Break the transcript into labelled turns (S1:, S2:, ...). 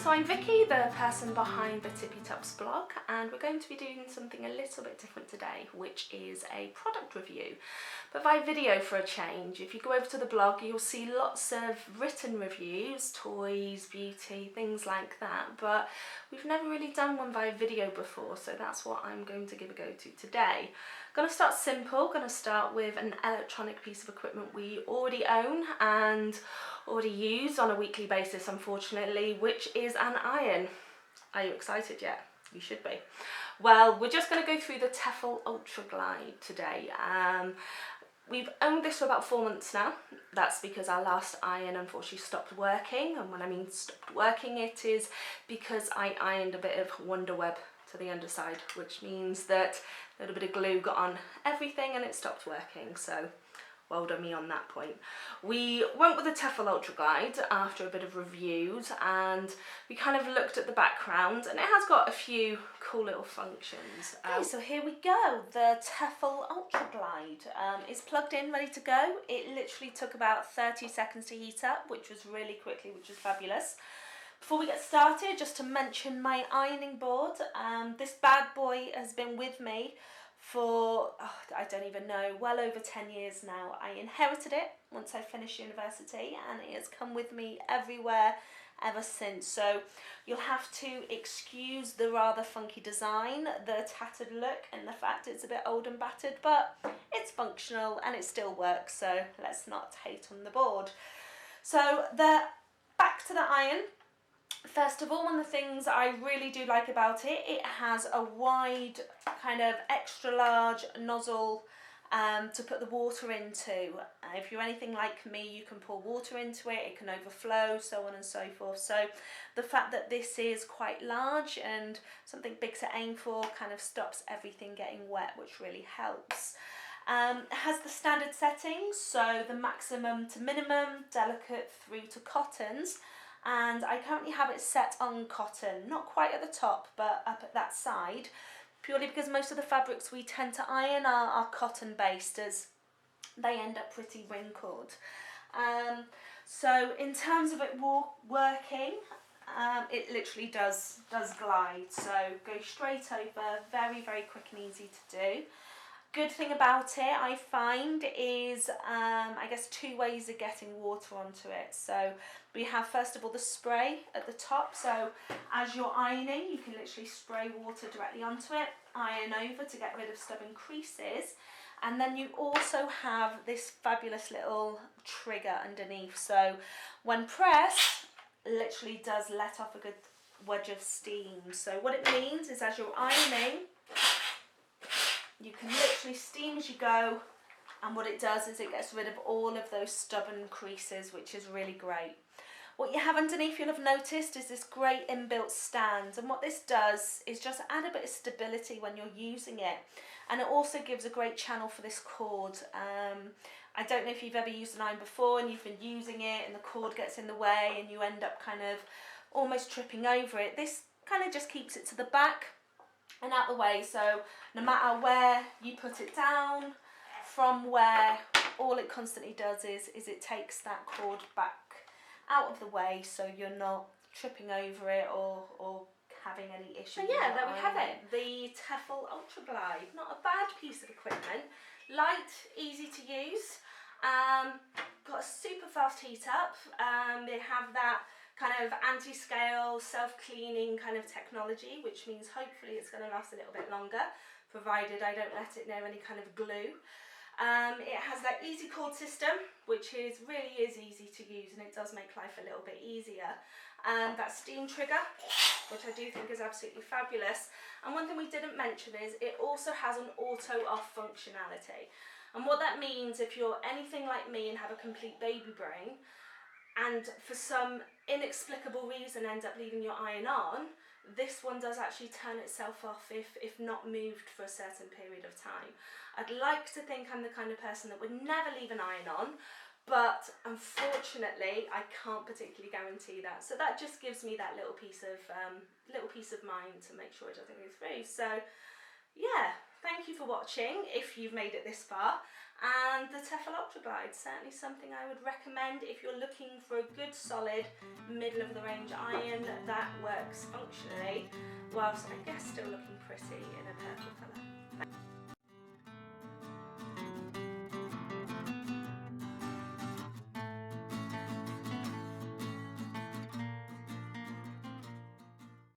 S1: So I'm Vicky, the person behind the Tippytupps blog, and we're going to be doing something a little bit different today, which is a product review, but by video for a change. If you go over to the blog, you'll see lots of written reviews, toys, beauty, things like that, but we've never really done one by video before, so that's what I'm going to give a go to today. Going to start simple, going to start with an electronic piece of equipment we already own and already use on a weekly basis, unfortunately, which is an iron. Are you excited yet? You should be. Well, we're just going to go through the Tefal Ultraglide today. We've owned this for about 4 months now. That's because our last iron unfortunately stopped working, and when I mean stopped working, it is because I ironed a bit of wonder web to the underside, which means that a little bit of glue got on everything and it stopped working, so well done me on that point. We went with the Tefal Ultraglide after a bit of reviews, and we kind of looked at the background, and it has got a few cool little functions. Okay, so here we go. The Tefal Ultraglide is plugged in, ready to go. It literally took about 30 seconds to heat up, which was really quickly, which was fabulous. Before we get started, just to mention my ironing board. This bad boy has been with me for, I don't even know, well over 10 years now. I inherited it once I finished university, and it has come with me everywhere ever since. So you'll have to excuse the rather funky design, the tattered look, and the fact it's a bit old and battered, but it's functional and it still works, so let's not hate on the board. So back to the iron. First of all, one of the things I really do like about it, it has a wide kind of extra large nozzle to put the water into. If you're anything like me, you can pour water into it, it can overflow, so on and so forth. So the fact that this is quite large and something big to aim for kind of stops everything getting wet, which really helps. It has the standard settings, so the maximum to minimum, delicate through to cottons. And I currently have it set on cotton, not quite at the top, but up at that side, purely because most of the fabrics we tend to iron are cotton based, as they end up pretty wrinkled. So in terms of it working, it literally does glide, so go straight over, very, very quick and easy to do. Good thing about it, I find, is I guess 2 ways of getting water onto it. So we have, first of all, the spray at the top. So as you're ironing, you can literally spray water directly onto it, iron over to get rid of stubborn creases. And then you also have this fabulous little trigger underneath. So when pressed, literally does let off a good wedge of steam. So what it means is as you're ironing, you can literally steam as you go, and what it does is it gets rid of all of those stubborn creases, which is really great. What you have underneath, you'll have noticed, is this great inbuilt stand, and what this does is just add a bit of stability when you're using it, and it also gives a great channel for this cord. I don't know if you've ever used an iron before and you've been using it and the cord gets in the way and you end up kind of almost tripping over it. This kind of just keeps it to the back and out the way, so no matter where you put it down, from where, all it constantly does is it takes that cord back out of the way, so you're not tripping over it or having any issues. So yeah, there we have it, the Tefal Ultraglide. Not a bad piece of equipment, light, easy to use, got a super fast heat up. They have that kind of anti-scale, self-cleaning kind of technology, which means hopefully it's going to last a little bit longer, provided I don't let it near any kind of glue. It has that easy cord system, which really is easy to use, and it does make life a little bit easier. That steam trigger, which I do think is absolutely fabulous. And one thing we didn't mention is it also has an auto off functionality. And what that means, if you're anything like me and have a complete baby brain, and for some inexplicable reason end up leaving your iron on, this one does actually turn itself off if not moved for a certain period of time. I'd like to think I'm the kind of person that would never leave an iron on, but unfortunately I can't particularly guarantee that. So that just gives me that little piece of mind to make sure it doesn't go through. So yeah, thank you for watching if you've made it this far, And the Tefal Ultraglide, certainly something I would recommend if you're looking for a good solid middle of the range iron that works functionally whilst I guess still looking pretty in a